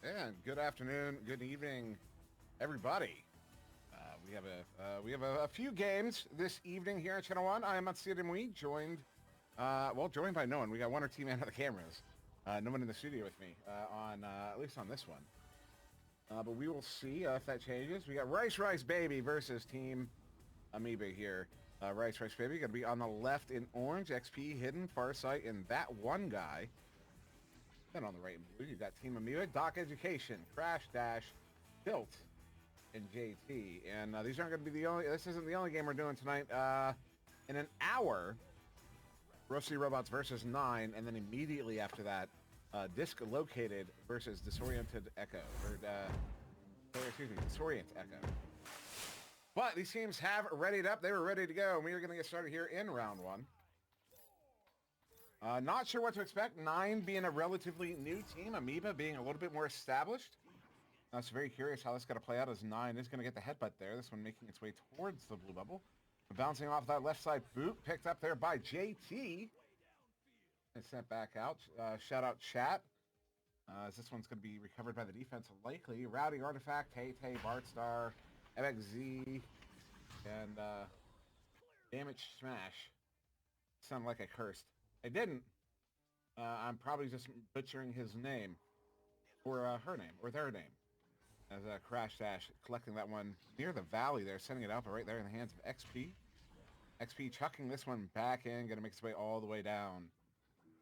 And good afternoon, good evening, everybody. We have a few games this evening here at Channel One. I am Matsuri Mui, joined by no one. We got one or two man on the cameras. No one in the studio with me on at least on this one. But we will see if that changes. We got Rice Baby versus Team Amoeba here. Rice Baby going to be on the left in orange. XP hidden, Farsight, and that one guy. Then on the right in blue, you've got Team Amoeba, Doc Education, Crash Dash, Tilt, and JT. And these aren't going to be the only. This isn't the only game we're doing tonight. In an hour, Roasty Robots versus 9, and then immediately after that, Disc Located versus Disoriented Echo, Disorient Echo. But these teams have readied up. They were ready to go, and we are going to get started here in round one. Not sure what to expect. 9 being a relatively new team, Amoeba being a little bit more established. I was very curious how this is going to play out as 9 is going to get the headbutt there. This one making its way towards the blue bubble. Bouncing off that left side boot, picked up there by JT. And sent back out. Shout out chat. As this one's going to be recovered by the defense, likely. Rowdy Artifact, Tay, Bartstar, MXZ, and Damage Smash. Sound like I cursed. I didn't. I'm probably just butchering his name. Or her name, or their name. As Crash Dash collecting that one near the valley there, sending it out, but right there in the hands of XP. XP chucking this one back in, going to make its way all the way down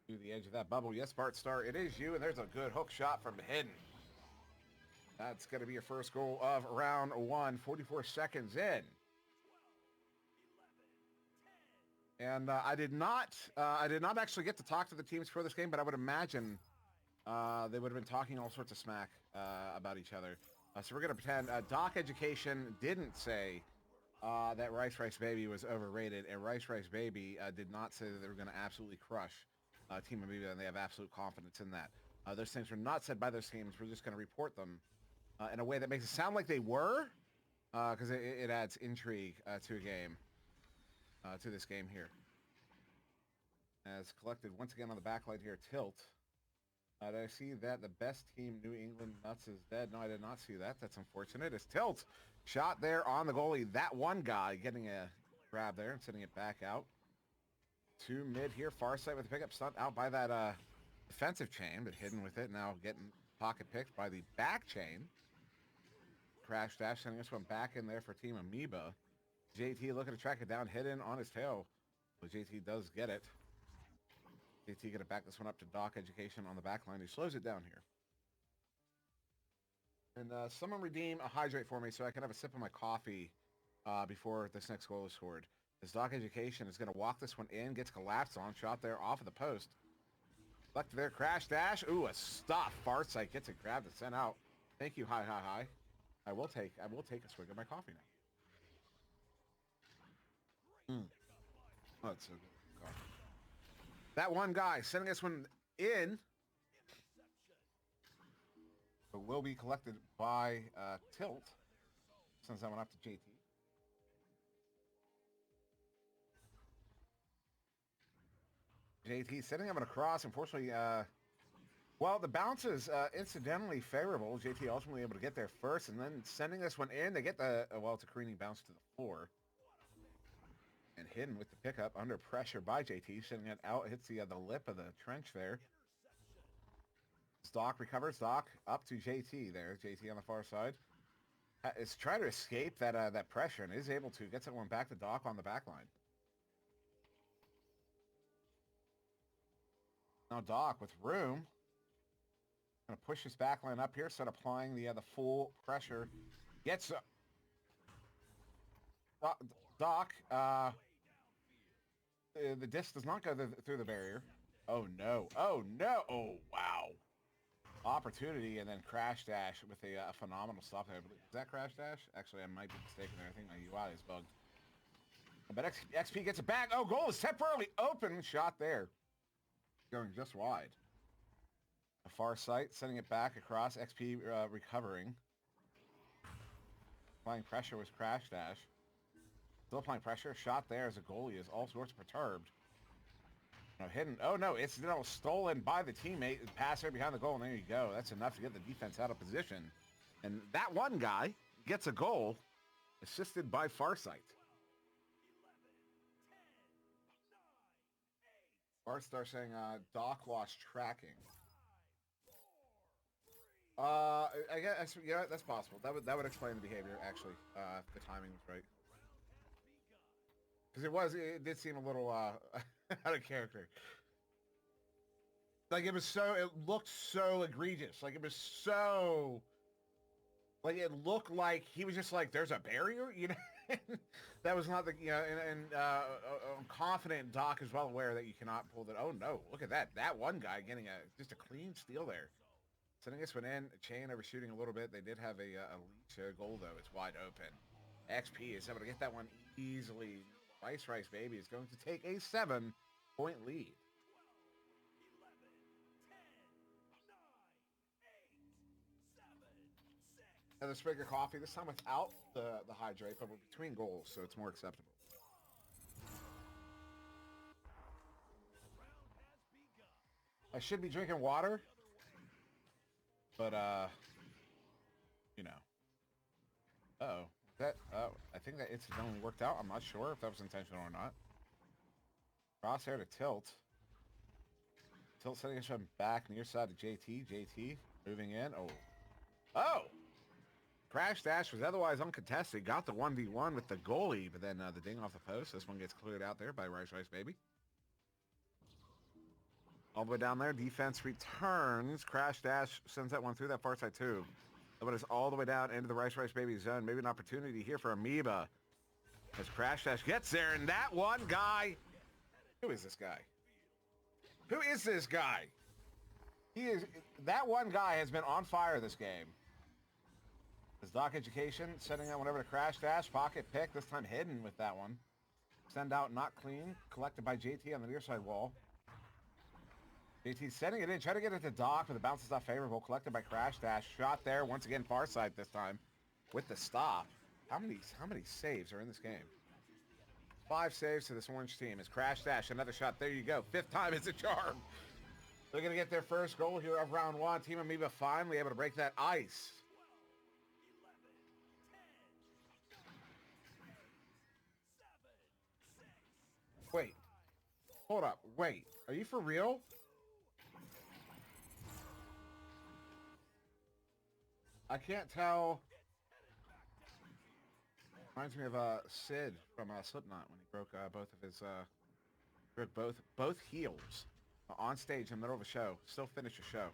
to the edge of that bubble. Yes, Bartstar, it is you, and there's a good hook shot from Hidden. That's going to be your first goal of round one, 44 seconds in. And I did not actually get to talk to the teams for this game, but I would imagine they would have been talking all sorts of smack about each other. So we're going to pretend Doc Education didn't say that Rice Baby was overrated, and Rice Baby did not say that they were going to absolutely crush Team Amoeba, and they have absolute confidence in that. Those things were not said by those teams. We're just going to report them in a way that makes it sound like they were, because it adds intrigue to a game, to this game here. As collected once again on the backlight here, Tilt. Did I see that the best team, New England Nuts, is dead? No, I did not see that. That's unfortunate. It's Tilt. Shot there on the goalie. That one guy getting a grab there and sending it back out. To mid here. Farsight with the pickup stunt out by that defensive chain, but Hidden with it. Now getting pocket picked by the back chain. Crash Dash sending this one back in there for Team Amoeba. JT looking to track it down. Hidden on his tail. But JT does get it. JT going to back this one up to Doc Education on the back line. He slows it down here. And someone redeem a hydrate for me so I can have a sip of my coffee before this next goal is scored. This Doc Education is going to walk this one in, gets collapsed on, shot there off of the post. Left there, Crash Dash. Ooh, a stop. Farsight gets it grabbed and sent out. Thank you, hi. I will take a swig of my coffee now. Oh, that's so good. Coffee. That one guy sending this one in, but will be collected by Tilt. Sends that one up to JT. JT sending him across. Unfortunately, well, the bounce is incidentally favorable. JT ultimately able to get there first, and then sending this one in. They get the, well, it's a careening bounce to the floor. And Hidden with the pickup under pressure by JT, sending it out, hits the lip of the trench there. Doc recovers. Doc up to JT there. JT on the far side is trying to escape that pressure and is able to. Gets that one back to Doc on the back line. Now Doc with room. Gonna push his back line up here, start applying the full pressure. Gets Doc. The disc does not go through the barrier. Oh no! Oh wow! Opportunity and then Crash Dash with a phenomenal stop there. Is that Crash Dash? Actually, I might be mistaken there. I think my UI is bugged. But XP gets it back. Oh, goal is temporarily open. Shot there. Going just wide. A Farsight sending it back across. XP recovering. Applying pressure was Crash Dash. Still applying pressure. Shot there as a goalie is all sorts of perturbed. No, hidden. Oh, no, it's stolen by the teammate. Pass right behind the goal, and there you go. That's enough to get the defense out of position. And that one guy gets a goal assisted by Farsight. Barstar saying Doc lost tracking. I guess, yeah, that's possible. That would explain the behavior, actually, if the timing was right. Because it did seem a little out of character. Like it looked so egregious. Like it was so, like it looked like he was just like, there's a barrier, you know? That was not the, you know, and I'm confident Doc is well aware that you cannot pull that. Oh no, look at that. That one guy getting just a clean steal there. Sending this one in, Chain overshooting a little bit. They did have a leech goal though. It's wide open. XP is able to get that one easily. Rice Baby is going to take a 7-point lead. Another sprig of coffee, this time without the hydrate, but we're between goals, so it's more acceptable. I should be drinking water, but, you know. Uh-oh. I think that incidentally worked out. I'm not sure if that was intentional or not. Crosshair to Tilt. Tilt setting us back near side to JT. JT moving in. Oh! Crash Dash was otherwise uncontested. Got the 1v1 with the goalie, but then the ding off the post. This one gets cleared out there by Rice Baby. All the way down there. Defense returns. Crash Dash sends that one through that far side too. But it's all the way down into the Rice Baby zone. Maybe an opportunity here for Amoeba. As Crash Dash gets there, and that one guy... Who is this guy? Who is this guy? That one guy has been on fire this game. As Doc Education sending that one over to Crash Dash. Pocket pick, this time hidden with that one. Send out, not clean. Collected by JT on the near side wall. JT sending it in. Try to get it to Doc, but the bounce is not favorable. Collected by Crash Dash. Shot there. Once again, far side this time. With the stop. How many saves are in this game? 5 saves to this orange team. As Crash Dash, another shot. There you go. 5th time is a charm. They're going to get their first goal here of round 1. Team Amoeba finally able to break that ice. Wait. Hold up. Wait. Are you for real? I can't tell. Reminds me of Sid from Slipknot when he broke both of his both heels on stage in the middle of a show. Still finish a show.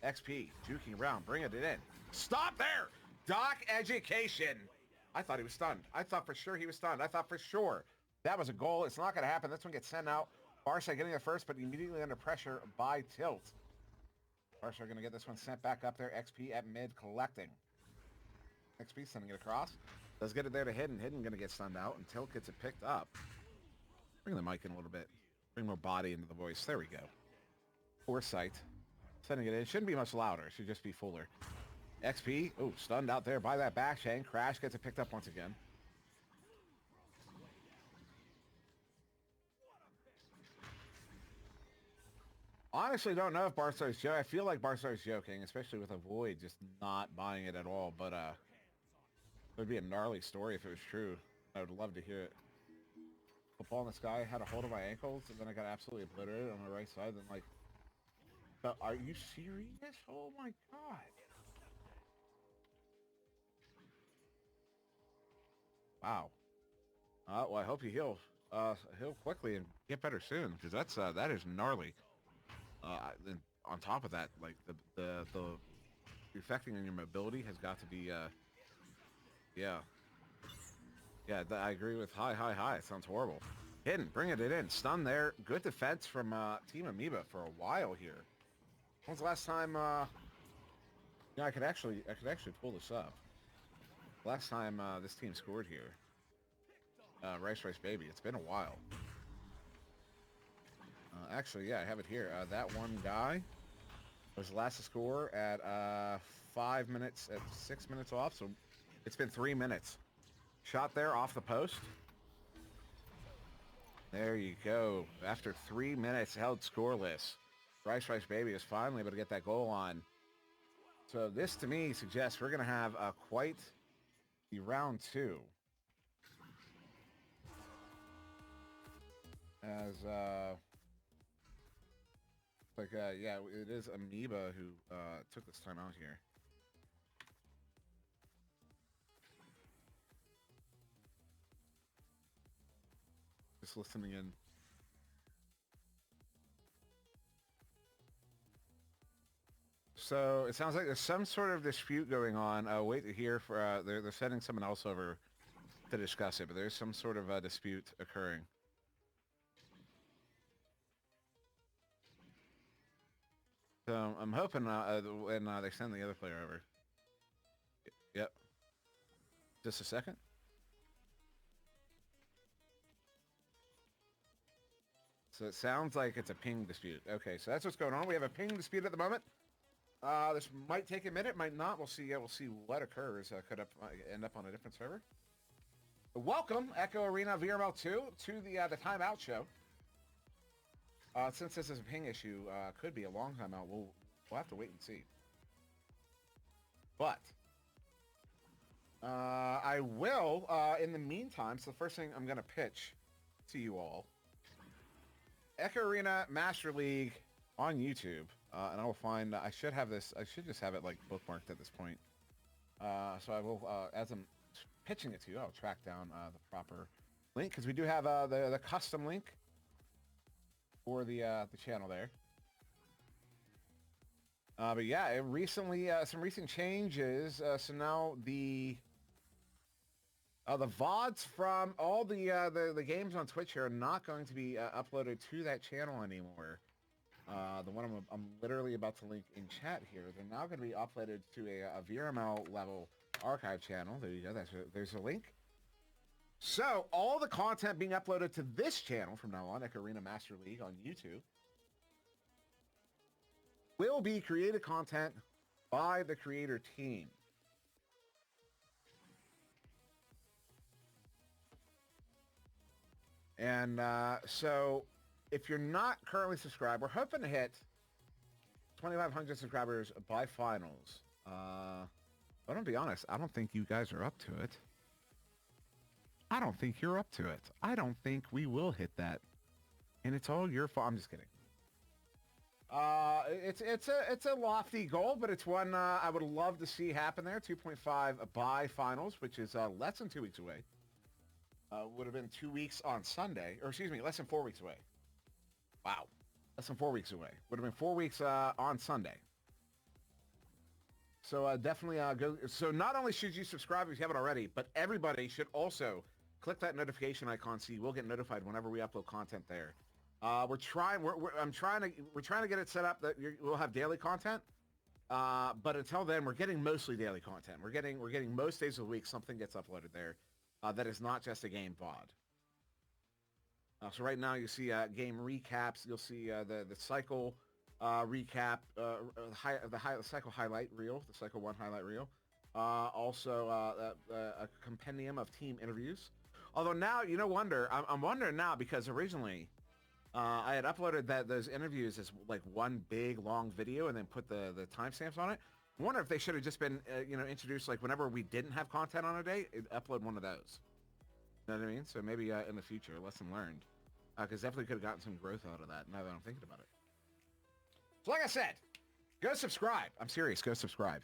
XP juking around, bringing it in. Stop there, Doc Education. I thought he was stunned. I thought for sure he was stunned. I thought for sure that was a goal. It's not going to happen. This one gets sent out. Barca getting it first, but immediately under pressure by Tilt. Barca are going to get this one sent back up there. XP at mid collecting. XP sending it across. Does get it there to Hidden. Hidden going to get stunned out, and Tilt gets it picked up. Bring the mic in a little bit. Bring more body into the voice. There we go. Foresight. Sending it in. Shouldn't be much louder. Should just be fuller. XP. Oh, stunned out there by that back chain. Crash gets it picked up once again. Honestly, don't know if Barstar's joking. I feel like Barstar's joking, especially with a Void just not buying it at all. But it would be a gnarly story if it was true. I would love to hear it. Football in the sky had a hold of my ankles, and then I got absolutely obliterated on my right side. Then like, but are you serious? Oh my god! Wow. Well, I hope you heal quickly and get better soon, because that is gnarly. Then on top of that, like the affecting on your mobility has got to be yeah. I agree with high. It sounds horrible. Hidden, bringing it in, stun there. Good defense from Team Amoeba for a while here. When's the last time? I could actually pull this up. Last time this team scored here, Rice Baby. It's been a while. Actually, yeah, I have it here. That one guy was the last to score at 5 minutes, at 6 minutes off, so it's been 3 minutes. Shot there off the post. There you go. After 3 minutes, held scoreless. Rice Rice Baby is finally able to get that goal on. So this, to me, suggests we're going to have quite the round 2. As, yeah, it is Amoeba who took this time out here. Just listening in. So it sounds like there's some sort of dispute going on. Wait to hear for they're sending someone else over to discuss it, but there's some sort of dispute occurring. So I'm hoping when they send the other player over. Yep. Just a second. So it sounds like it's a ping dispute. Okay, so that's what's going on. We have a ping dispute at the moment. This might take a minute, might not. We'll see. We'll see what occurs. Could end up on a different server. Welcome, Echo Arena VRML 2 to the timeout show. Since this is a ping issue, could be a long timeout. We'll have to wait and see. But I will, in the meantime. So the first thing I'm gonna pitch to you all, Echo Arena Master League on YouTube. And I will find, I should have this, I should just have it like bookmarked at this point. So I will, as I'm pitching it to you, I'll track down the proper link, because we do have the custom link for the channel there. But yeah, it recently, some recent changes. So now the VODs from all the games on Twitch here are not going to be uploaded to that channel anymore. The one I'm literally about to link in chat here, they're now going to be uploaded to a VRML level archive channel. There you go. There's a link. So all the content being uploaded to this channel from now on, Echo Arena Master League on YouTube, will be created content by the creator team. And so if you're not currently subscribed, we're hoping to hit 2,500 subscribers by finals. But I'm gonna be honest, I don't think you guys are up to it. I don't think you're up to it. I don't think we will hit that. And it's all your fault. I'm just kidding. It's a lofty goal, but it's one I would love to see happen there. 2.5 by finals, which is less than 2 weeks away. Would have been 2 weeks on Sunday, or excuse me, less than 4 weeks away. Wow, less than 4 weeks away. Would have been 4 weeks on Sunday. So definitely go. So not only should you subscribe if you haven't already, but everybody should also click that notification icon so you will get notified whenever we upload content there. We're trying to get it set up that we'll have daily content. But until then, we're getting mostly daily content. We're getting most days of the week something gets uploaded there. That is not just a game VOD. So right now you see game recaps. You'll see the cycle recap, the cycle highlight reel, the cycle 1 highlight reel. Also a compendium of team interviews. Although now, I'm wondering now, because originally I had uploaded those interviews as like one big long video and then put the timestamps on it. I wonder if they should have just been introduced like whenever we didn't have content on a day, upload one of those. You know what I mean? So maybe in the future, lesson learned. Because definitely could have gotten some growth out of that now that I'm thinking about it. So like I said, go subscribe. I'm serious. Go subscribe.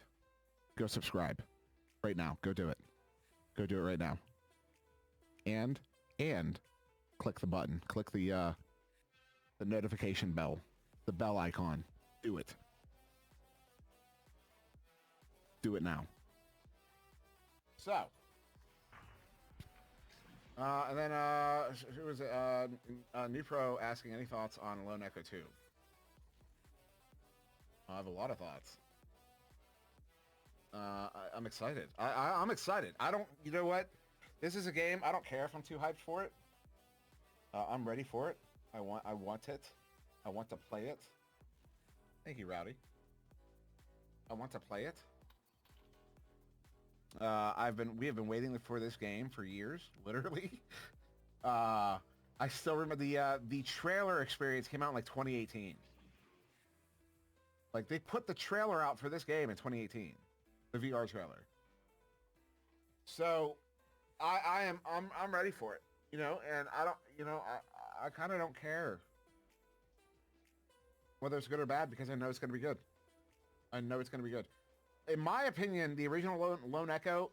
Go subscribe. Right now. Go do it. Go do it right now. And click the button. Click the notification bell. The bell icon. Do it. Do it now. So. And then, who was it? New Pro asking any thoughts on Lone Echo 2. I have a lot of thoughts. I'm excited. I'm excited. You know what? This is a game. I don't care if I'm too hyped for it. I'm ready for it. I want it. I want to play it. Thank you, Rowdy. I want to play it. We have been waiting for this game for years, literally. I still remember the trailer experience came out in like 2018. Like they put the trailer out for this game in 2018, the VR trailer. So I'm ready for it, you know, and I don't, you know, I kind of don't care whether it's good or bad because I know it's going to be good. I know it's going to be good. In my opinion, the original Lone Echo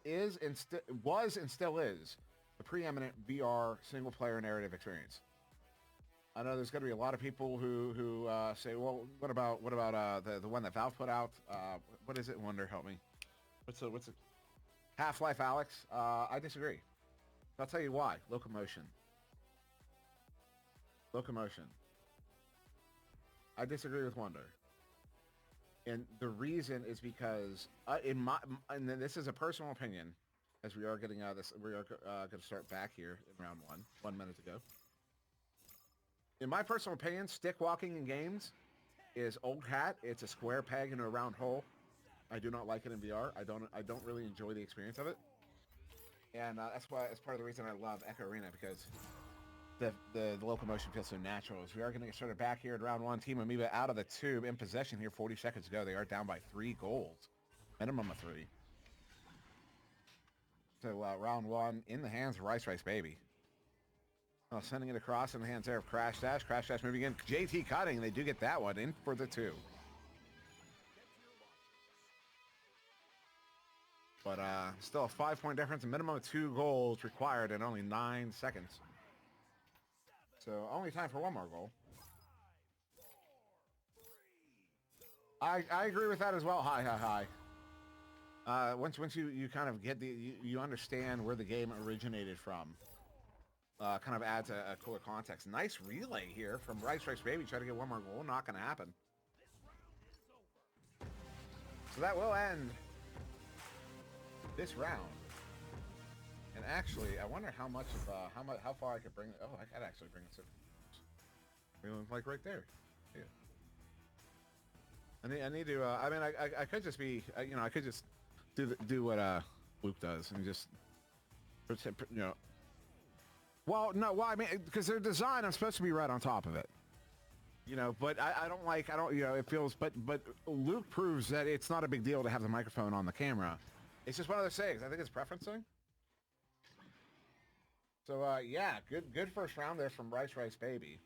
was and still is the preeminent VR single-player narrative experience. I know there's going to be a lot of people who say, well, what about the one that Valve put out? What is it? Wonder, help me. What's it? Half-Life Alyx. I disagree. I'll tell you why. Locomotion. I disagree with Wonder. And the reason is because and then this is a personal opinion, as we are getting out of this, we are going to start back here in round 1 minute ago. In my personal opinion, stick walking in games is old hat. It's a square peg into a round hole. I do not like it in VR. I don't really enjoy the experience of it, and that's part of the reason I love Echo Arena, because the locomotion feels so natural. As we are going to get started back here in round 1. Team Amoeba out of the tube in possession here. 40 seconds to go. They are down by 3 goals, minimum of 3. So round 1 in the hands of Rice Baby. Sending it across in the hands there of Crash Dash. Crash Dash moving in. JT cutting. They do get that one in for the 2. But still a 5-point difference. A minimum of 2 goals required in only 9 seconds. So only time for 1 more goal. I agree with that as well. Hi. Once you kind of get you understand where the game originated from. Kind of adds a cooler context. Nice relay here from Rice Baby. Try to get 1 more goal. Not going to happen. So that will end this round. And actually, I wonder how much of how far I could bring. Oh, I could actually bring it to like right there. Yeah. I need to. I mean, I could just be. You know, I could just do what Luke does and just pretend. You know. Well, no. Well, I mean, because their design, I'm supposed to be right on top of it. You know, but I don't. You know, it feels. But Luke proves that it's not a big deal to have the microphone on the camera. It's just one of those things. I think it's preferencing. So yeah, good first round there from Rice Baby.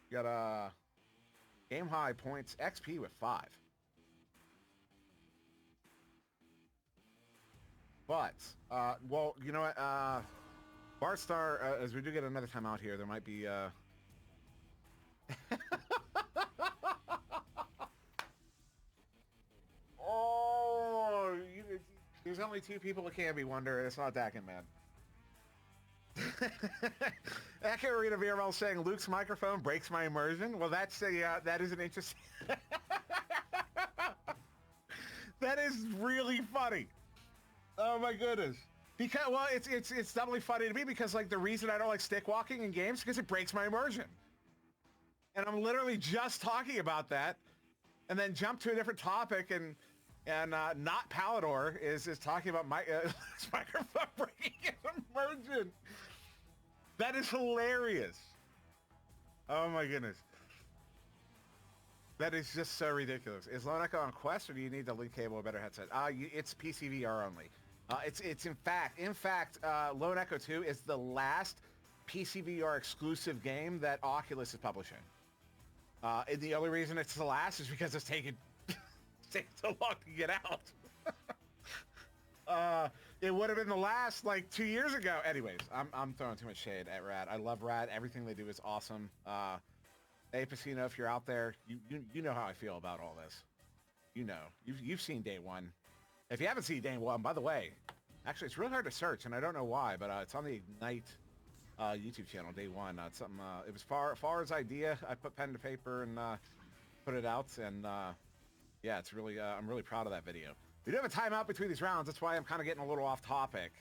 You got game high points XP with 5. But well, you know what? Barstar, as we do get another timeout here, there might be oh, there's only 2 people that can be Wonder, and it's not Dakin, man. Echo Arena VRL saying Luke's microphone breaks my immersion. Well, that is an interesting. That is really funny. Oh my goodness. Because well, it's doubly funny to me because like the reason I don't like stick walking in games because it breaks my immersion. And I'm literally just talking about that, and then jump to a different topic and not Palador is talking about my microphone breaking immersion. That is hilarious. Oh my goodness. That is just so ridiculous. Is Lone Echo on Quest, or do you need the link cable or better headset? It's PCVR only. It's in fact, Lone Echo 2 is the last PCVR exclusive game that Oculus is publishing. And the only reason it's the last is because it's taken so long to get out. It would have been the last like 2 years ago. Anyways, I'm throwing too much shade at Rad. I love Rad. Everything they do is awesome. Hey, Pacino, if you're out there, you know how I feel about all this. You know, you've seen Day One. If you haven't seen Day One, by the way, actually it's really hard to search, and I don't know why, but it's on the Ignite YouTube channel. Day One. It's something. It was Far's idea. I put pen to paper and put it out, and yeah, it's really. I'm really proud of that video. We do have a timeout between these rounds. That's why I'm kind of getting a little off topic.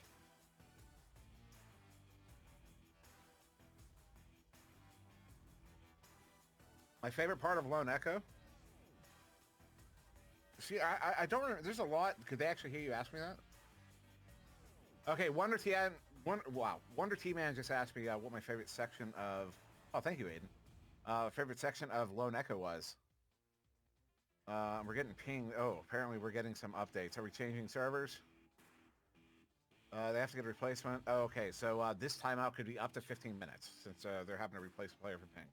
My favorite part of Lone Echo? See, I don't remember. There's a lot. Could they actually hear you ask me that? Okay, Wonder TN Wonder T-Man just asked me what my favorite section of... Oh, thank you, Aiden. Favorite section of Lone Echo was. We're getting pinged. Oh, apparently we're getting some updates. Are we changing servers? They have to get a replacement. Oh, okay, so this timeout could be up to 15 minutes since they're having to replace a player for ping.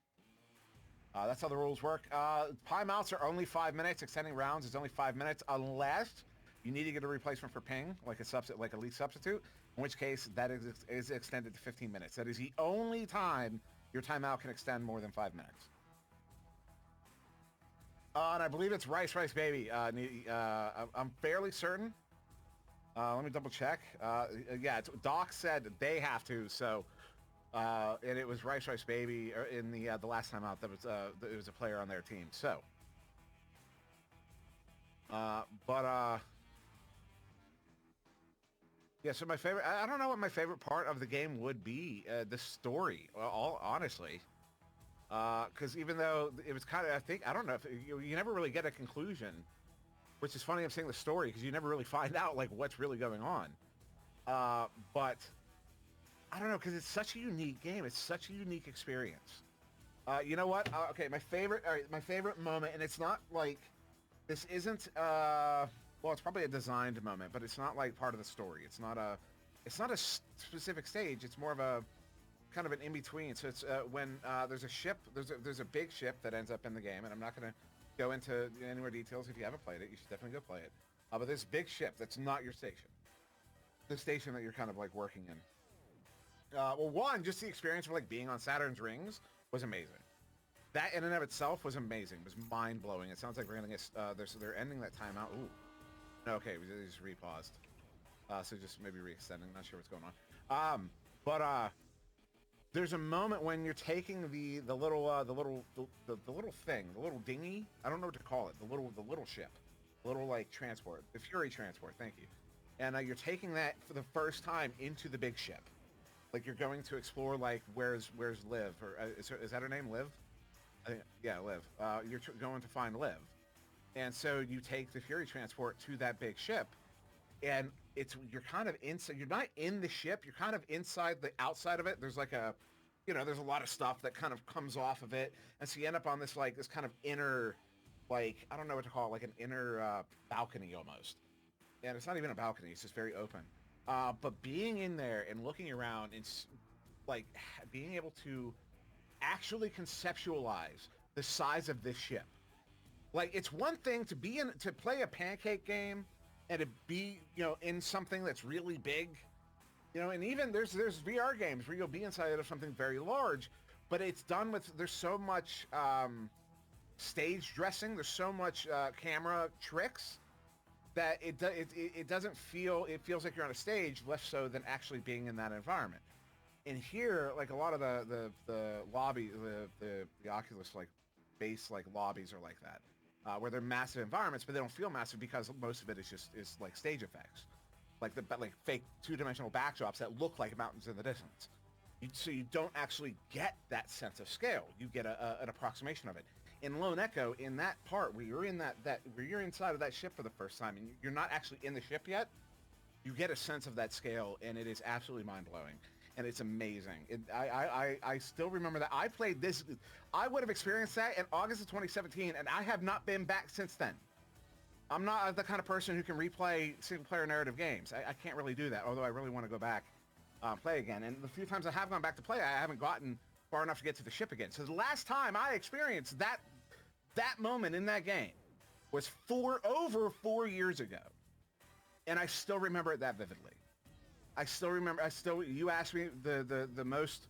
That's how the rules work. Timeouts are only 5 minutes. Extending rounds is only 5 minutes unless you need to get a replacement for ping, like a lead substitute, in which case that is extended to 15 minutes. That is the only time your timeout can extend more than 5 minutes. And I believe it's Rice Baby. I'm fairly certain. Let me double check. Yeah, Doc said they have to, so... and it was Rice Baby in the last time out. That was it was a player on their team. So, yeah. So my favorite. I don't know what my favorite part of the game would be. The story. All honestly, because even though it was kind of, I don't know if you never really get a conclusion, which is funny. I'm saying the story because you never really find out like what's really going on. But I don't know, because it's such a unique game. It's such a unique experience. You know what? Okay, my favorite moment, and it's not like, this isn't, well, it's probably a designed moment, but it's not like part of the story. It's not a specific stage. It's more of a kind of an in-between. So it's when there's a ship, there's a big ship that ends up in the game, and I'm not going to go into any more details. If you haven't played it, you should definitely go play it. But this big ship that's not your station. The station that you're kind of like working in. Well, one, just the experience of like being on Saturn's rings was amazing. That in and of itself was amazing. It was mind-blowing. It sounds like we're gonna get they're ending that timeout. Ooh. Okay, we just repaused. So just maybe re-extending. Not sure what's going on. But there's a moment when you're taking the little thing, the little dinghy. I don't know what to call it. The little ship, little like transport, the Fury transport. Thank you. And you're taking that for the first time into the big ship. Like you're going to explore like where's Liv, or is that her name, Liv? I think, yeah, Liv. You're going to find Liv, and so you take the Fury transport to that big ship, and you're kind of inside. You're not in the ship. You're kind of inside the outside of it. There's like there's a lot of stuff that kind of comes off of it, and so you end up on this kind of inner, like I don't know what to call it, like an inner balcony almost, and it's not even a balcony. It's just very open. But being in there and looking around and like being able to actually conceptualize the size of this ship. Like it's one thing to play a pancake game and to be, in something that's really big, and even there's VR games where you'll be inside of something very large, but it's done with, there's so much stage dressing, there's so much camera tricks that it doesn't feel, it feels like you're on a stage less so than actually being in that environment. And here, like a lot of the lobby, the Oculus like base like lobbies are like that, where they're massive environments, but they don't feel massive because most of it is like stage effects, like fake two-dimensional backdrops that look like mountains in the distance. So you don't actually get that sense of scale. You get an approximation of it. In Lone Echo, in that part where you're in where you're inside of that ship for the first time and you're not actually in the ship yet, you get a sense of that scale, and it is absolutely mind-blowing, and it's amazing. I still remember that. I played this. I would have experienced that in August of 2017, and I have not been back since then. I'm not the kind of person who can replay single-player narrative games. I can't really do that, although I really want to go back, play again. And the few times I have gone back to play, I haven't gotten far enough to get to the ship again. So the last time I experienced that moment in that game was over 4 years ago. And I still remember it that vividly. You asked me the most,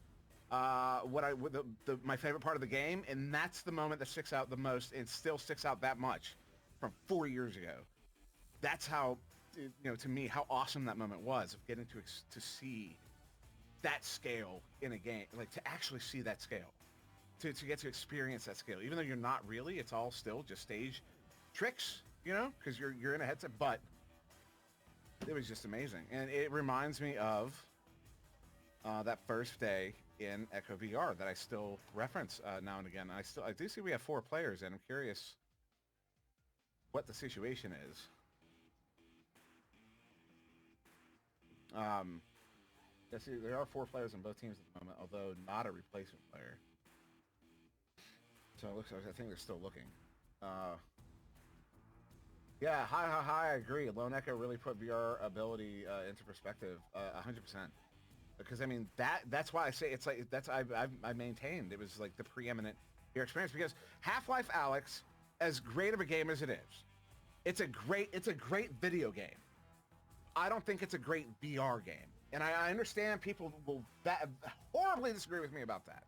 my favorite part of the game, and that's the moment that sticks out the most and still sticks out that much from 4 years ago. That's how, to me, how awesome that moment was, of getting to see that scale in a game, like to actually see that scale, to get to experience that scale, even though you're not really, it's all still just stage tricks, because you're in a headset, but it was just amazing. And it reminds me of that first day in Echo VR that I still reference now and again. I do see we have 4 players, and I'm curious what the situation is. Yeah, see, there are 4 players on both teams at the moment, although not a replacement player. So it looks like I think they're still looking. Yeah, hi. I agree. Lone Echo really put VR ability into perspective, 100%. Because I mean that's why I say it's like I maintained it was like the preeminent VR experience because Half-Life Alyx, as great of a game as it is, it's a great video game. I don't think it's a great VR game, and I understand people will horribly disagree with me about that.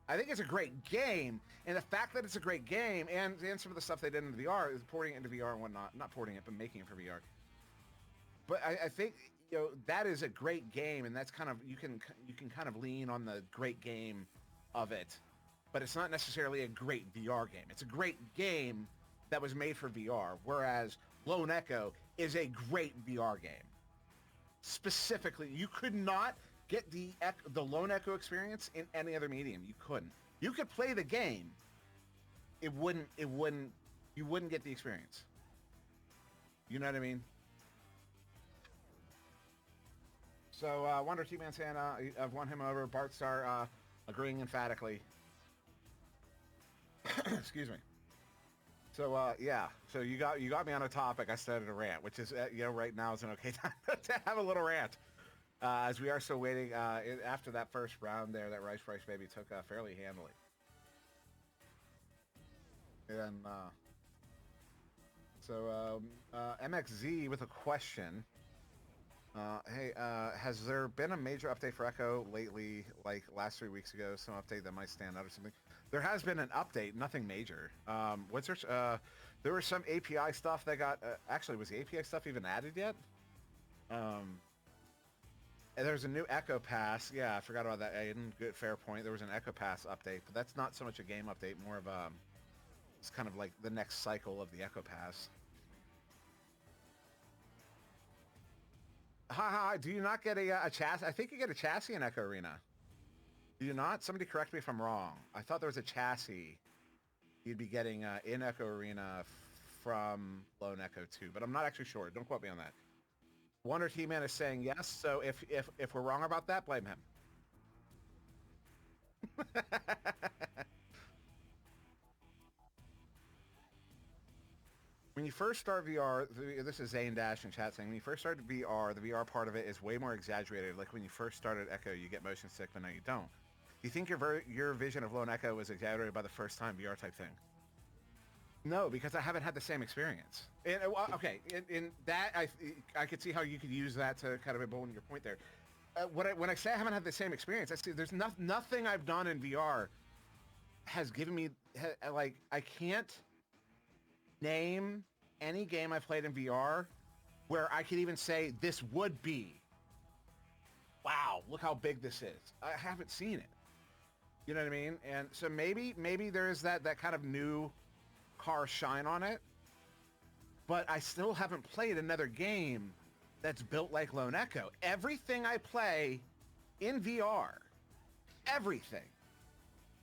I think it's a great game, and the fact that it's a great game, and some of the stuff they did in VR is porting it into VR and whatnot. Not porting it, but making it for VR. But I think that is a great game, and that's kind of you can kind of lean on the great game of it, but it's not necessarily a great VR game. It's a great game that was made for VR, whereas Lone Echo is a great VR game. Specifically, you could not get the Lone Echo experience in any other medium. You couldn't. You could play the game. You wouldn't get the experience. You know what I mean? So Wonder T-Man saying I've won him over. Bart Star agreeing emphatically. Excuse me. So yeah, so you got me on a topic. I started a rant, which is right now is an okay time to have a little rant. As we are still waiting after that first round there, that Rice Baby took fairly handily. And so MXZ with a question. Hey, has there been a major update for Echo lately, like last 3 weeks ago? Some update that might stand out or something? There has been an update, nothing major. What's there? There was some API stuff that got... actually, was the API stuff even added yet? And there's a new Echo Pass. Yeah, I forgot about that. Good, fair point. There was an Echo Pass update, but that's not so much a game update, more of it's kind of like the next cycle of the Echo Pass. Haha, do you not get a chassis? I think you get a chassis in Echo Arena. Do you not? Somebody correct me if I'm wrong. I thought there was a chassis you'd be getting in Echo Arena from Lone Echo 2, but I'm not actually sure. Don't quote me on that. Wonder T-Man is saying yes, so if we're wrong about that, blame him. When you first start VR, this is Zane Dash in chat saying, when you first start VR, the VR part of it is way more exaggerated. Like when you first started Echo, you get motion sick, but now you don't. Do you think your vision of Lone Echo was exaggerated by the first time VR type thing? No, because I haven't had the same experience. And, okay, in that, I could see how you could use that to kind of embolden your point there. When I say I haven't had the same experience, I see there's nothing I've done in VR has given me, like, I can't name any game I've played in VR where I could even say this would be, wow, look how big this is. I haven't seen it. You know what I mean? And so maybe there is that kind of new car shine on it, but I still haven't played another game that's built like Lone Echo. Everything I play in VR, everything,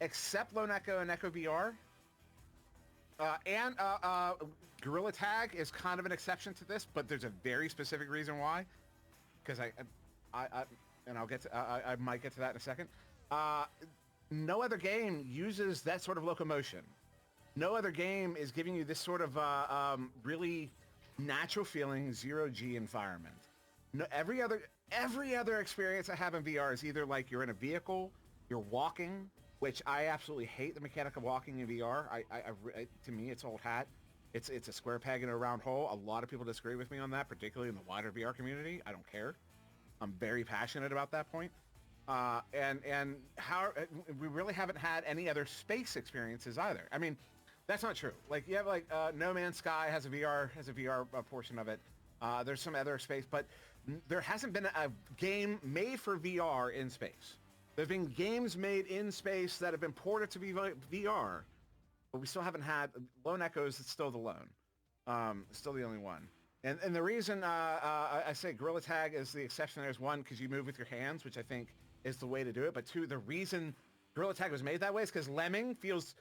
except Lone Echo and Echo VR, and Gorilla Tag is kind of an exception to this, but there's a very specific reason why. Because and I'll get to, I might get to that in a second. No other game uses that sort of locomotion. No other game is giving you this sort of really natural feeling 0G environment. No, every other experience I have in VR is either like you're in a vehicle, you're walking, which I absolutely hate the mechanic of walking in VR. To me, it's old hat. It's a square peg in a round hole. A lot of people disagree with me on that, particularly in the wider VR community. I don't care. I'm very passionate about that point. And how we really haven't had any other space experiences either. I mean, that's not true. Like you have like No Man's Sky has a VR portion of it. There's some other space, but there hasn't been a game made for VR in space. There's been games made in space that have been ported to VR, but we still haven't had Lone Echoes. It's still the lone, still the only one. And the reason I say Gorilla Tag is the exception there is one, because you move with your hands, which I think is the way to do it. But two, the reason Gorilla Tag was made that way is because Lemming feels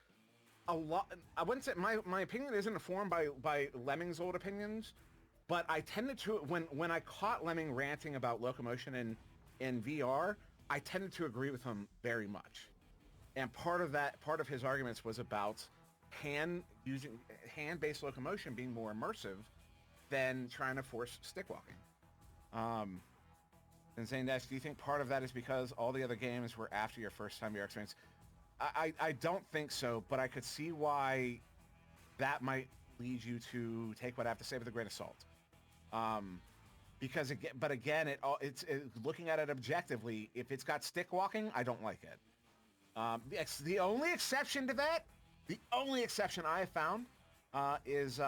a lot. I wouldn't say my opinion isn't informed by Lemming's old opinions, but I tended to when I caught Lemming ranting about locomotion in VR, I tended to agree with him very much. And part of his arguments was about hand-based locomotion being more immersive than trying to force stick walking. And saying that, do you think part of that is because all the other games were after your first time VR experience? I don't think so, but I could see why that might lead you to take what I have to say with a grain of salt. Because again, it's looking at it objectively. If it's got stick walking, I don't like it. The only exception to that, the only exception I have found is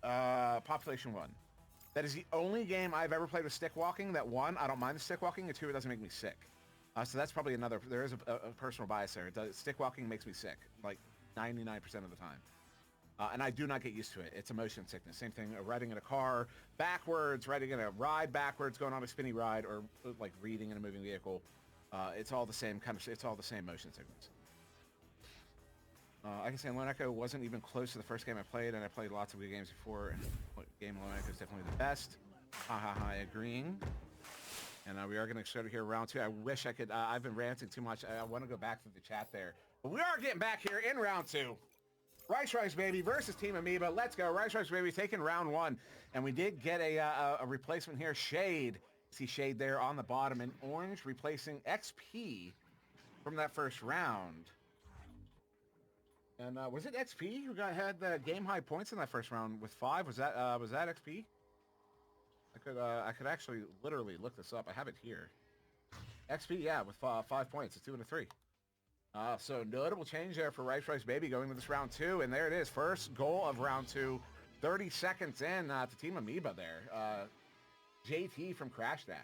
Population 1. That is the only game I've ever played with stick walking that, one, I don't mind the stick walking, and two, it doesn't make me sick. So that's probably another, there is a personal bias there. Stick walking makes me sick, like 99% of the time. And I do not get used to it. It's a motion sickness. Same thing, riding in a car backwards, riding in a ride backwards, going on a spinny ride, or like reading in a moving vehicle. It's all the same it's all the same motion sickness. I can say Lone Echo wasn't even close to the first game I played, and I played lots of good games before, and game Lone Echo is definitely the best. Agreeing. And we are going to start here round 2. I wish I could, I've been ranting too much. I want to go back to the chat there. But we are getting back here in round 2. Rice Baby versus Team Amoeba. Let's go. Rice Baby taking round 1. And we did get a replacement here. Shade. See Shade there on the bottom in orange, replacing XP from that first round. And was it XP who had the game high points in that first round with 5? Was that XP? I could actually literally look this up. I have it here. XP, yeah, with 5 points. It's 2 and a 3. So notable change there for Rice Baby going to this round 2, and there it is. First goal of round 2. 30 seconds in to Team Amoeba there. JT from Crash Dash. 11,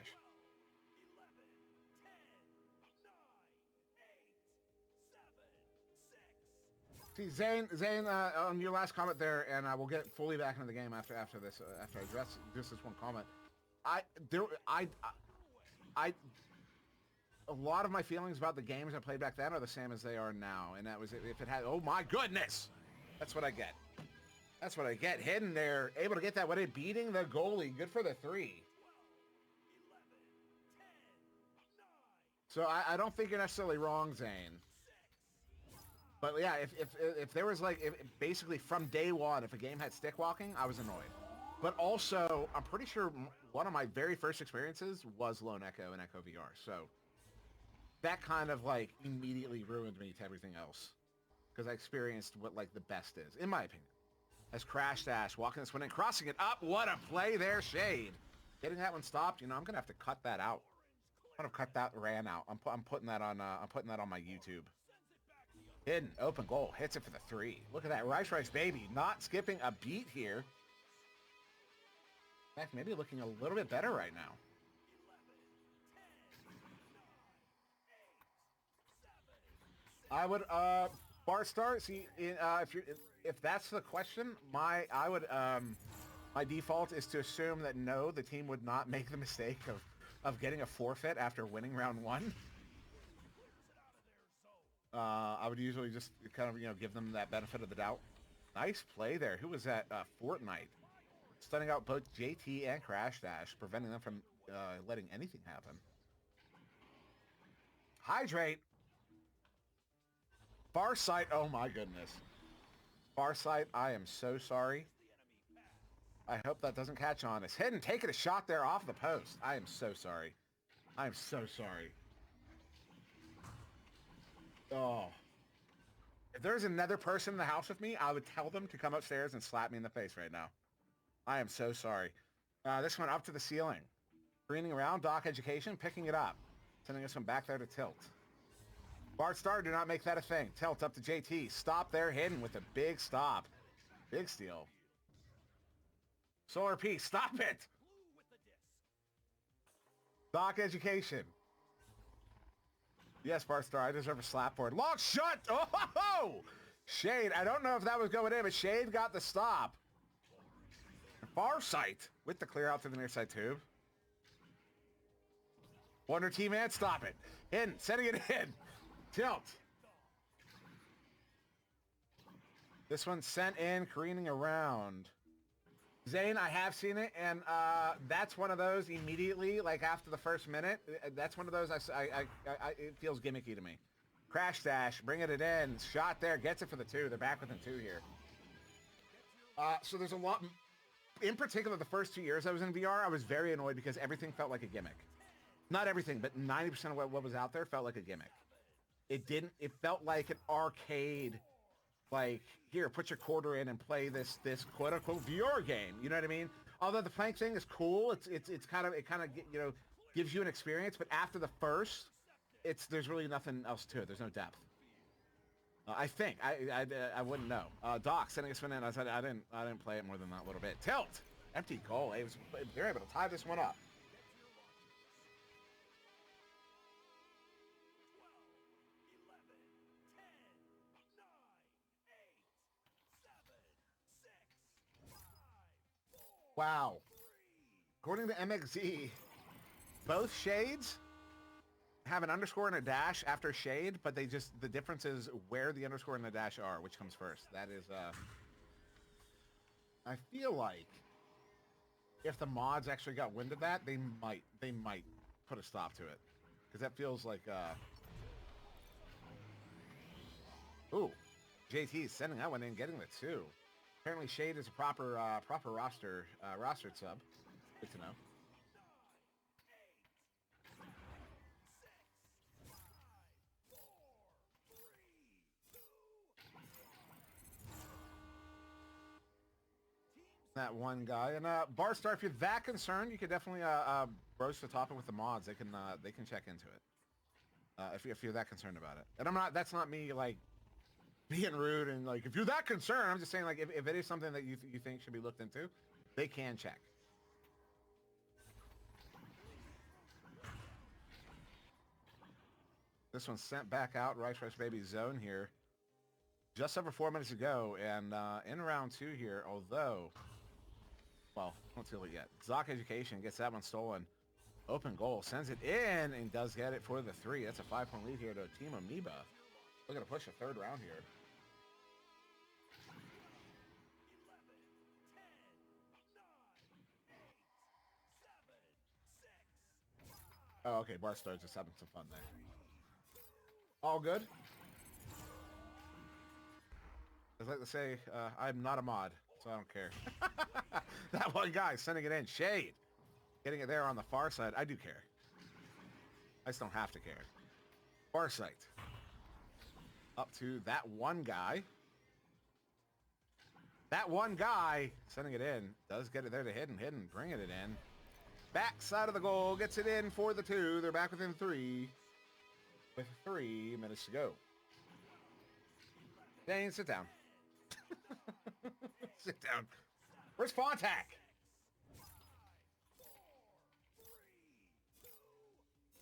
10, 9, 8, 7, 6. See, Zane, on your last comment there, and we'll get fully back into the game after this, after I address just this one comment. A lot of my feelings about the games I played back then are the same as they are now, and that was if it had. Oh my goodness, that's what I get. That's what I get. Hidden there, able to get that. What it beating the goalie. Good for the 3. So I don't think you're necessarily wrong, Zane. But yeah, if there was like basically from day one, if a game had stick walking, I was annoyed. But also, I'm pretty sure one of my very first experiences was Lone Echo and Echo VR. So that kind of like immediately ruined me to everything else, because I experienced what like the best is, in my opinion. As Crash Dash walking this one in, crossing it up. What a play there, Shade. Getting that one stopped. You know, I'm gonna have to cut that out. I'm gonna cut that ran out. I'm putting that on my YouTube. Hidden open goal, hits it for the 3. Look at that, Rice Baby not skipping a beat here. In fact, maybe looking a little bit better right now. I would Barstar. See, if that's the question, my default is to assume that no, the team would not make the mistake of getting a forfeit after winning round 1. I would usually just kind of, give them that benefit of the doubt. Nice play there. Who was that? Fortnite. Stunning out both JT and Crash Dash, preventing them from letting anything happen. Hydrate. Farsight. Oh my goodness. Farsight, I am so sorry. I hope that doesn't catch on. It's hidden, taking a shot there off the post. I am so sorry. I am so sorry. Oh. If there's another person in the house with me, I would tell them to come upstairs and slap me in the face right now. I am so sorry. This one up to the ceiling. Greening around, Doc Education, picking it up. Sending us one back there to Tilt. Bart Star, do not make that a thing. Tilt up to JT. Stop there, hidden with a big stop. Big steal. Solar P, stop it! Doc Education. Yes, Barstar, I deserve a slap for it. Long shot! Oh, ho, ho! Shade, I don't know if that was going in, but Shade got the stop. Farsight with the clear out to the near side tube. Wonder T-Man, stop it. In, setting it in. Tilt. This one sent in, careening around. Zane, I have seen it, and that's one of those immediately, like after the first minute. That's one of those it feels gimmicky to me. Crash dash, bringing it in, shot there, gets it for the 2. They're back within 2 here. So there's a lot. In particular, the first 2 years I was in VR, I was very annoyed because everything felt like a gimmick. Not everything, but 90% of what was out there felt like a gimmick. It didn't. It felt like an arcade. Like, here, put your quarter in and play this quote unquote VR game. You know what I mean? Although the plank thing is cool, it kind of gives you an experience. But after the first, there's really nothing else to it. There's no depth. I think I wouldn't know. Doc sending us one in. I said I didn't play it more than that little bit. Tilt, empty goal. They're able to tie this one up. Wow. According to MXZ, both shades have an underscore and a dash after shade, but the difference is where the underscore and the dash are, which comes first. That is, I feel like if the mods actually got wind of that, they might put a stop to it. Because that feels like, ooh, JT sending that one in, getting the 2. Apparently shade is a proper rostered sub. Good to know. That one guy. And Barstar, if you're that concerned, you could definitely broach the topic with the mods. They can check into it. If you're that concerned about it. And that's not me like being rude and like if you're that concerned, I'm just saying like if it is something that you think should be looked into, they can check. This one's sent back out, Rice Baby zone here. Just over 4 minutes ago, and in round 2 here, although, well, don't feel it yet. Zoc Education gets that one stolen. Open goal, sends it in, and does get it for the 3. That's a 5-point lead here to Team Amoeba. Looking to push a 3rd round here. Oh, okay, Barstar's just having some fun there. All good? I'd like to say, I'm not a mod, so I don't care. That one guy sending it in. Shade. Getting it there on the far side. I do care. I just don't have to care. Farsight. Up to that one guy. That one guy sending it in. Does get it there to Hidden. Hidden bringing it in. Back side of the goal. Gets it in for the 2. They're back within 3. With 3 minutes to go. Dane, sit down. Sit down. Where's Fontac?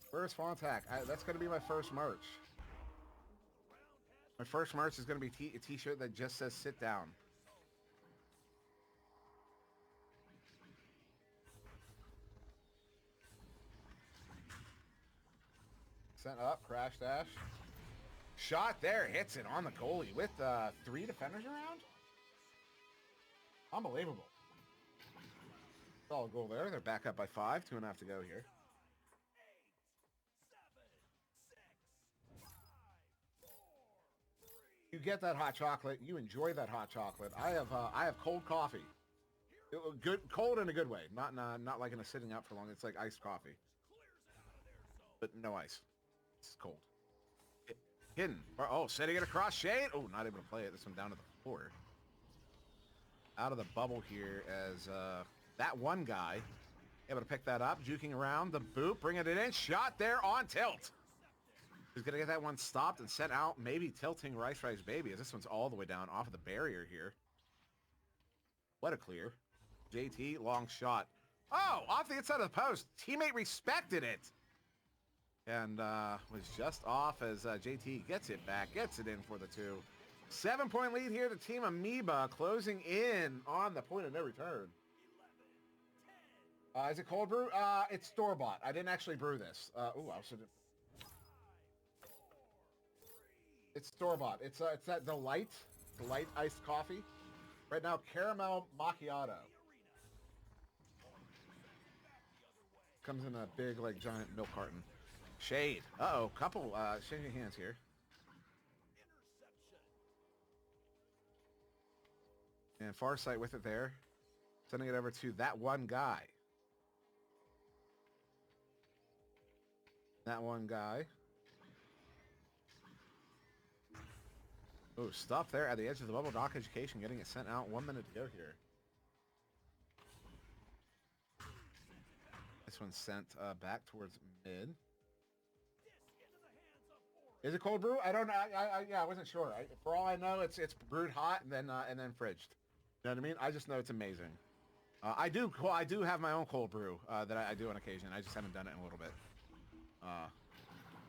Where's Fontac? That's going to be my first merch. My first merch is going to be a t-shirt that just says sit down. Sent up, crash dash. Shot there, hits it on the goalie with 3 defenders around. Unbelievable. Solid goal there. They're back up by 5. 2.5 to go here. You get that hot chocolate. You enjoy that hot chocolate. I have cold coffee. Good, cold in a good way. Not like in a sitting out for long. It's like iced coffee, but no ice. It's cold. Hidden. Oh, setting it across shade. Oh, not able to play it. This one down to the floor. Out of the bubble here as that one guy able to pick that up, juking around the boot, bringing it in, shot there on tilt. He's gonna get that one stopped and sent out, maybe tilting Rice Baby as this one's all the way down off of the barrier here. What a clear. JT, long shot. Oh, off the inside of the post. Teammate respected it. And was just off as JT gets it back, gets it in for the 2. 7-point lead here to Team Amoeba, closing in on the point of no return. Is it cold brew? It's store-bought. I didn't actually brew this. Ooh, I should. It's store-bought. It's that delight iced coffee. Right now, caramel macchiato. comes in a big, like, giant milk carton. Shade. Uh-oh, couple changing hands here. And Farsight with it there. Sending it over to that one guy. That one guy. Oh, stop there at the edge of the bubble. Doc Education getting it sent out. 1 minute to go here. This one's sent back towards mid. Is it cold brew? I don't know. Yeah, I wasn't sure. For all I know, it's brewed hot and then fridged. You know what I mean? I just know it's amazing. I do have my own cold brew that I do on occasion. I just haven't done it in a little bit.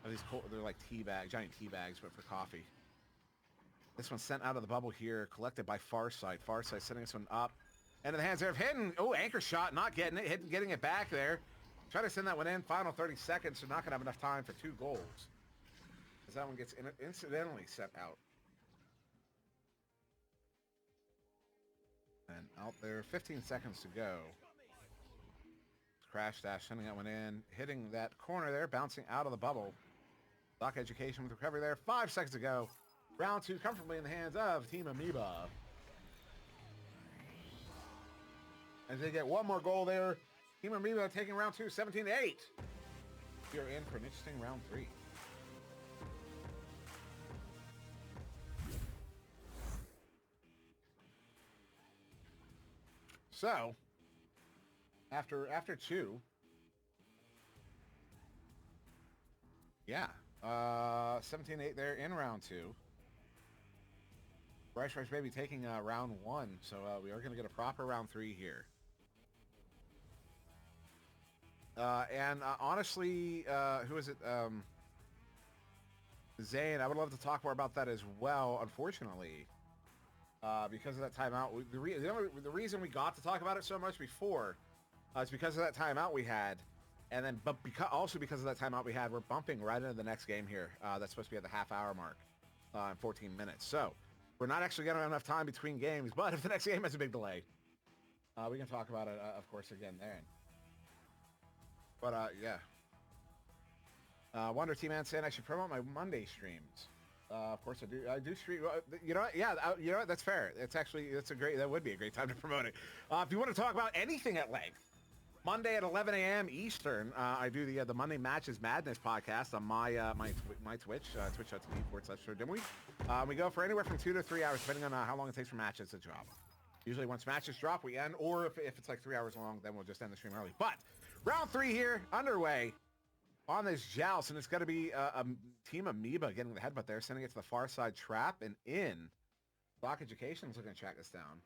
These cold, they're like tea bags, giant tea bags, but for coffee. This one's sent out of the bubble here, collected by Farsight. Farsight setting this one up. Into the hands there of Hidden. Oh, anchor shot, not getting it. Hidden getting it back there. Try to send that one in. Final 30 seconds, so not going to have enough time for 2 goals. As that one gets incidentally sent out. And out there, 15 seconds to go. Crash Dash sending that one in. Hitting that corner there, bouncing out of the bubble. Doc Education with recovery there. 5 seconds to go. Round 2 comfortably in the hands of Team Amoeba. As they get one more goal there. Team Amoeba taking round 2, 17-8. We are in for an interesting round 3. So, after 2, yeah, 17-8 there in round 2. Rice Baby taking round 1, so we are going to get a proper round 3 here. Honestly, who is it? Zane, I would love to talk more about that as well. Unfortunately, because of that timeout, the reason we got to talk about it so much before is because of that timeout we had, and then also because of that timeout we had, we're bumping right into the next game here. That's supposed to be at the half-hour mark in 14 minutes. So we're not actually getting enough time between games. But if the next game has a big delay, we can talk about it, of course, again then. But yeah. Wonder T-Man saying I should promote my Monday streams. Of course I do. I do stream. You know what? Yeah. You know what? That's fair. That would be a great time to promote it. If you want to talk about anything at length, Monday at 11 a.m. Eastern, I do the Monday Matches Madness podcast on my Twitch, twitch.tv/ShowDimWeek. We go for anywhere from 2 to 3 hours, depending on how long it takes for matches to drop. Usually once matches drop, we end, or if it's like 3 hours long, then we'll just end the stream early. But round 3 here, underway on this joust, and it's going to be Team Amoeba getting the headbutt there, sending it to the far side trap and in. Block Education is looking to track this down.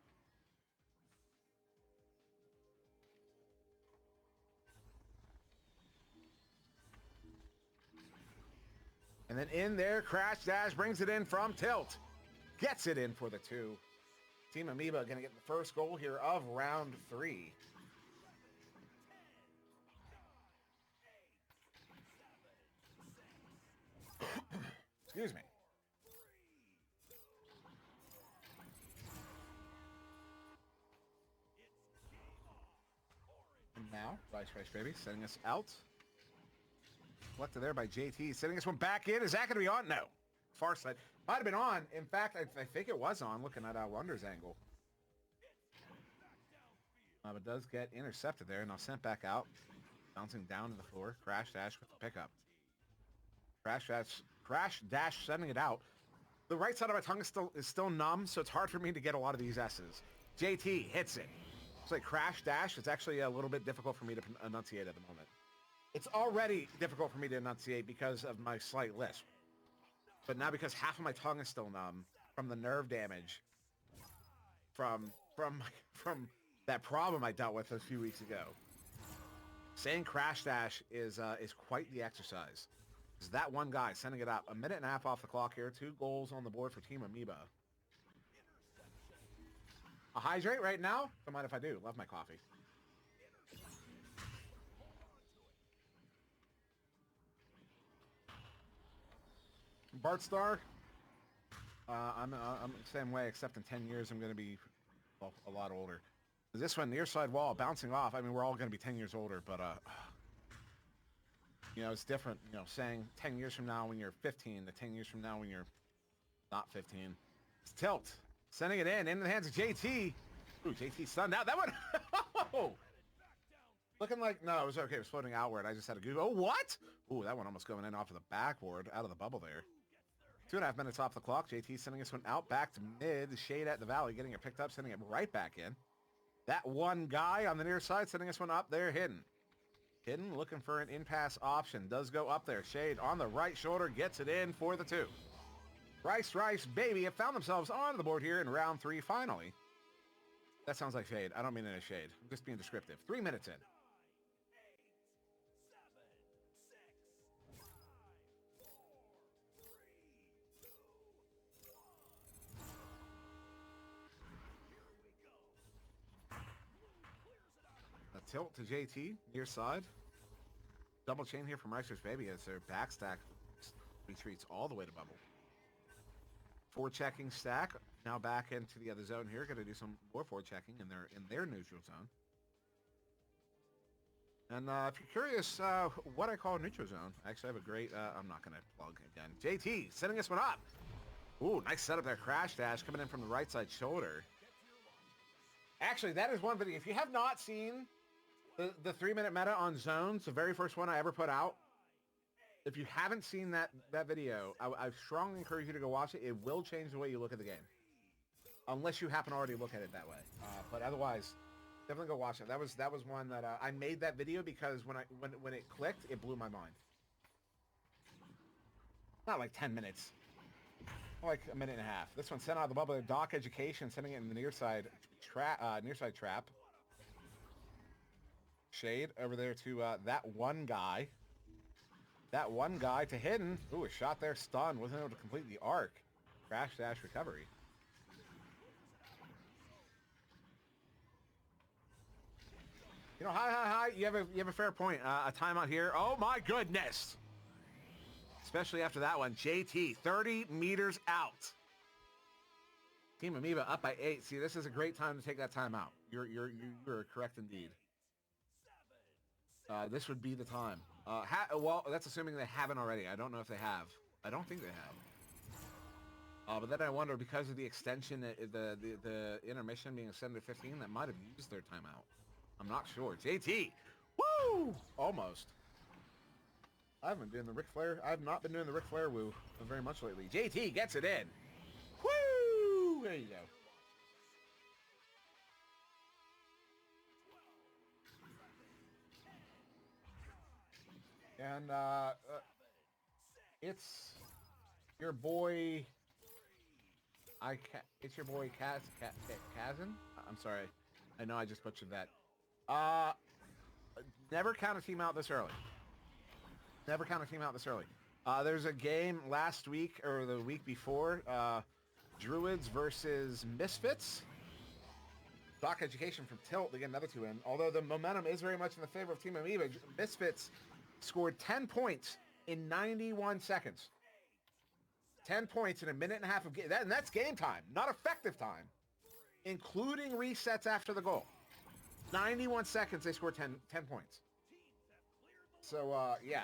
And then in there, Crash Dash brings it in from tilt. Gets it in for the 2. Team Amoeba going to get the first goal here of round 3. Excuse me. And now, Rice Baby setting us out. Collected there by JT, setting this one back in. Is that going to be on? No. Far side. Might have been on. In fact, I think it was on, looking at Wonder's angle. But does get intercepted there, and now sent back out. Bouncing down to the floor. Crash Dash with the pickup. Crash Dash sending it out. The right side of my tongue is still numb, so it's hard for me to get a lot of these S's. JT hits it. It's like Crash Dash. It's actually a little bit difficult for me to enunciate at the moment. It's already difficult for me to enunciate because of my slight lisp. But now because half of my tongue is still numb from the nerve damage from that problem I dealt with a few weeks ago. Saying Crash Dash is quite the exercise. Is that one guy sending it up. 1.5 minutes off the clock here. 2 goals on the board for Team Amoeba. A hydrate right now? Don't mind if I do. Love my coffee. Bart Star. I'm the same way, except in 10 years I'm going to be, well, a lot older. This one, near side wall, bouncing off. I mean, we're all going to be 10 years older, but You know, it's different, you know, saying 10 years from now when you're 15 to 10 years from now when you're not 15. It's Tilt. Sending it in the hands of JT. Ooh, JT stunned out. That one. Oh! Looking like, no, it was okay. It was floating outward. I just had to Google. Oh, what? Ooh, that one almost going in off of the backboard, out of the bubble there. 2.5 minutes off the clock. JT sending this one out back to mid. Shade at the valley, getting it picked up, sending it right back in. That one guy on the near side sending this one up there, hidden. Hidden, looking for an in-pass option. Does go up there. Shade on the right shoulder, gets it in for the 2. Rice, baby, have found themselves on the board here in round 3, finally. That sounds like shade. I don't mean it as shade. I'm just being descriptive. 3 minutes in. A tilt to JT, near side. Double chain here from Ricer's Baby as their backstack retreats all the way to bubble. 4 checking stack. Now back into the other zone here. Going to do some more 4 checking in their neutral zone. And if you're curious what I call neutral zone, actually I have a great, I'm not going to plug again. JT setting this one up. Ooh, nice setup there. Crash dash coming in from the right side shoulder. Actually, that is one video. If you have not seen the 3-minute meta on zones, the very first one I ever put out, if you haven't seen that video, I strongly encourage you to go watch it. It will change the way you look at the game. Unless you happen to already look at it that way. But otherwise, definitely go watch it. That was one that I made that video because when it clicked, it blew my mind. Not like 10 minutes. Like a minute and a half. This one sent out of the bubble. Doc Education sending it in the near side trap. Shade over there to that one guy. That one guy to hidden. Ooh, a shot there. Stun. Wasn't able to complete the arc. Crash dash recovery. You know, hi. You have a fair point. A timeout here. Oh my goodness. Especially after that one. JT, 30 meters out. Team Amoeba up by 8. See, this is a great time to take that timeout. You're correct indeed. This would be the time. Well, that's assuming they haven't already. I don't know if they have. I don't think they have. But then I wonder, because of the extension, the intermission being extended to 15, that might have used their timeout. I'm not sure. JT! Woo! Almost. I have not been doing the Ric Flair woo very much lately. JT gets it in. Woo! There you go. And it's your boy. It's your boy Kazan. I'm sorry. I know I just butchered that. Never count a team out this early. Never count a team out this early. There's a game last week or the week before. Druids versus Misfits. Doc Education from Tilt to get another 2 in. Although the momentum is very much in the favor of Team Amoeba. Misfits scored 10 points in 91 seconds. 10 points in a minute and a half of game. And that's game time, not effective time. Including resets after the goal. 91 seconds, they scored 10 points. So, yeah,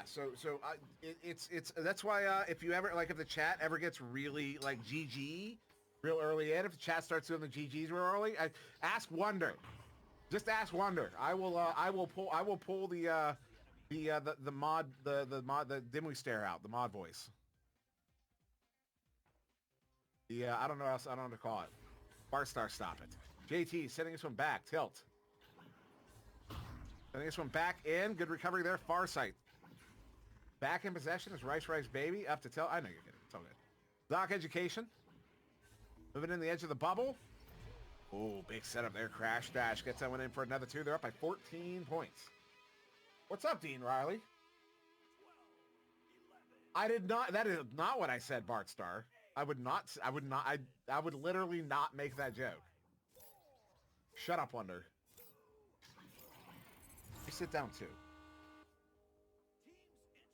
it's that's why, if you ever, like, if the chat ever gets really, like, GG real early in, if the chat starts doing the GGs real early, ask Wonder. Just ask Wonder. I will pull the Dimly Stare out, the mod voice. I don't know what else, I don't know what to call it. Barstar, stop it. JT sending this one back. Tilt. Sending this one back in. Good recovery there. Far sight. Back in possession is Rice Baby. Up to Tilt. I know you're getting it. It's all good. Doc Education. Moving in the edge of the bubble. Oh, big setup there. Crash dash. Gets that one in for another 2. They're up by 14 points. What's up, Dean Riley? I did not. That is not what I said, Bart Star. I would literally not make that joke. Shut up, Wonder. You sit down, too.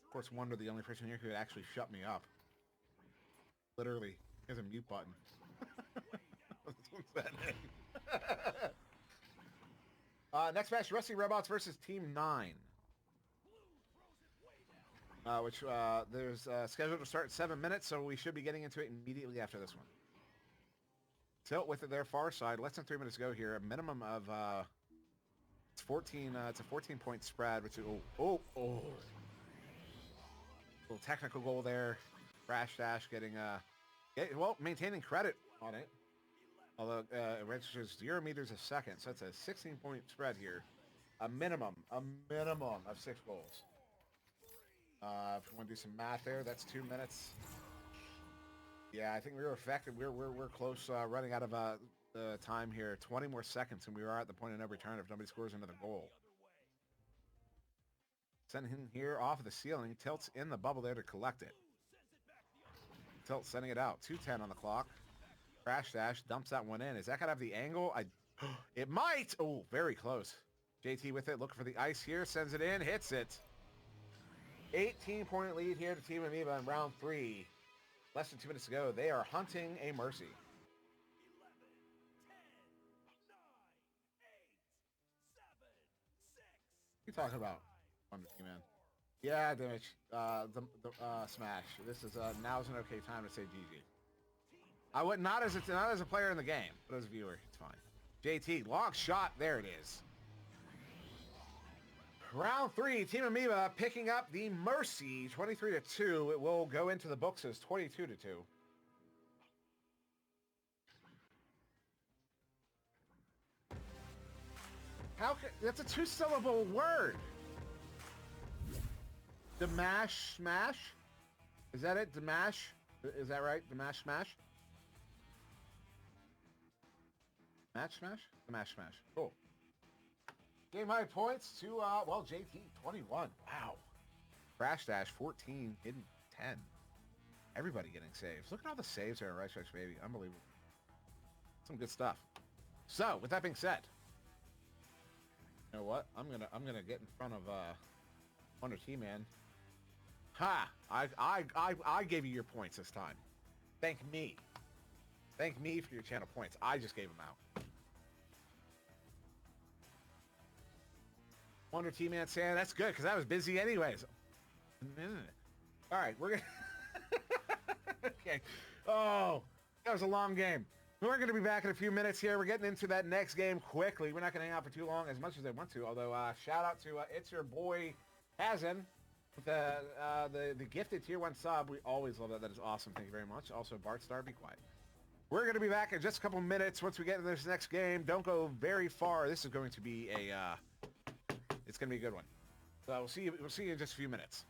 Of course, Wonder, the only person here who could actually shut me up. Literally. There's a mute button. What's that name? Next match, Rusty Robots versus Team 9. which there's scheduled to start in 7 minutes, so we should be getting into it immediately after this one. Tilt with it there, far side. Less than 3 minutes to go here. A minimum of it's 14. It's a 14-point spread, which is little technical goal there. Crash dash getting maintaining credit on it. Although it registers 0 meters a second, so it's a 16-point spread here. A minimum of 6 goals. If we want to do some math there, that's 2 minutes. Yeah, I think we were affected. We're close, running out of the time here. 20 more seconds, and we are at the point of no return if nobody scores another goal. Sending him here off of the ceiling. Tilt's in the bubble there to collect it. Tilt sending it out. 2:10 on the clock. Crash dash dumps that one in. Is that gonna have the angle? It might. Oh, very close. JT with it, looking for the ice here. Sends it in, hits it. 18-point lead here to Team Amoeba in round 3. Less than 2 minutes to go. They are hunting a mercy. 11, 10, 9, 8, 7, 6. What are you talking about? Man. Yeah, damage. The smash. This is now's an okay time to say GG. I would not as a player in the game, but as a viewer, it's fine. JT, long shot. There it is. Round 3, Team Amoeba picking up the Mercy, 23-2. It will go into the books as 22-2. That's a 2-syllable word. Damash smash? Is that it? Damash? Is that right? Damash smash? Match smash? Damash smash. Cool. Game high points to, JT, 21. Wow. Crash dash, 14. Hidden, 10. Everybody getting saves. Look at all the saves there, Right Strikes Baby. Unbelievable. Some good stuff. So, with that being said, you know what? I'm gonna get in front of Wonder T-Man. Ha! I gave you your points this time. Thank me. Thank me for your channel points. I just gave them out. Wonder T-Man saying that's good because I was busy anyways. All right, we're gonna. Okay. Oh, that was a long game. We're going to be back in a few minutes here. We're getting into that next game quickly. We're not going to hang out for too long as much as I want to. Although, shout out to it's your boy Hazen with the gifted tier 1 sub. We always love that. That is awesome. Thank you very much. Also, Bart Star, be quiet. We're going to be back in just a couple minutes once we get into this next game. Don't go very far. This is going to be it's going to be a good one. So we'll see you in just a few minutes.